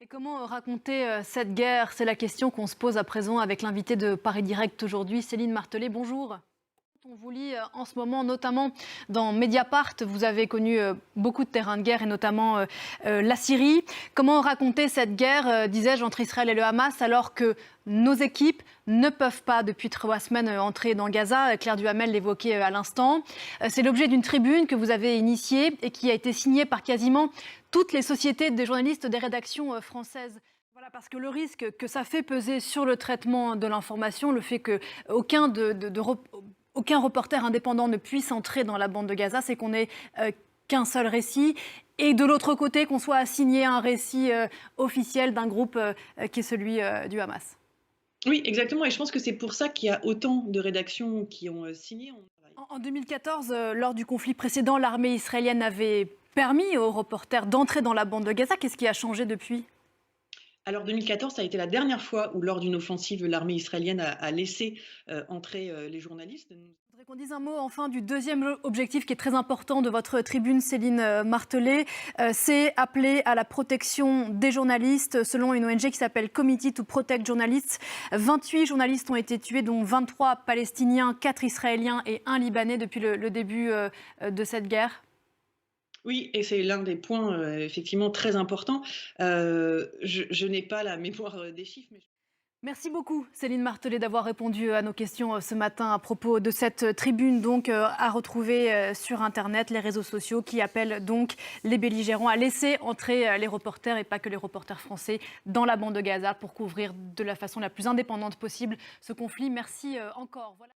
Et comment raconter cette guerre? C'est la question qu'on se pose à présent avec l'invité de Paris Direct aujourd'hui, Céline Martelet. Bonjour. On vous lit en ce moment, notamment dans Mediapart, vous avez connu beaucoup de terrains de guerre et notamment la Syrie. Comment raconter cette guerre, disais-je, entre Israël et le Hamas alors que nos équipes ne peuvent pas depuis 3 semaines entrer dans Gaza? Claire Duhamel l'évoquait à l'instant. C'est l'objet d'une tribune que vous avez initiée et qui a été signée par quasiment toutes les sociétés des journalistes des rédactions françaises. Voilà, parce que le risque que ça fait peser sur le traitement de l'information, le fait que aucun reporter indépendant ne puisse entrer dans la bande de Gaza, c'est qu'on n'ait qu'un seul récit. Et de l'autre côté, qu'on soit assigné à un récit officiel d'un groupe qui est celui du Hamas. Oui, exactement. Et je pense que c'est pour ça qu'il y a autant de rédactions qui ont signé. En 2014, lors du conflit précédent, l'armée israélienne avait permis aux reporters d'entrer dans la bande de Gaza. Qu'est-ce qui a changé depuis? Alors 2014, ça a été la dernière fois où, lors d'une offensive, l'armée israélienne a laissé entrer les journalistes. Je voudrais qu'on dise un mot enfin du deuxième objectif qui est très important de votre tribune, Céline Martelet. C'est appeler à la protection des journalistes. Selon une ONG qui s'appelle Committee to Protect Journalists, 28 journalistes ont été tués, dont 23 Palestiniens, 4 Israéliens et 1 Libanais depuis le début de cette guerre. Oui, et c'est l'un des points effectivement très importants. Je n'ai pas la mémoire des chiffres, mais Merci beaucoup Céline Martelet d'avoir répondu à nos questions ce matin à propos de cette tribune donc à retrouver sur internet, les réseaux sociaux qui appellent donc les belligérants à laisser entrer les reporters et pas que les reporters français dans la bande de Gaza pour couvrir de la façon la plus indépendante possible ce conflit. Merci encore. Voilà.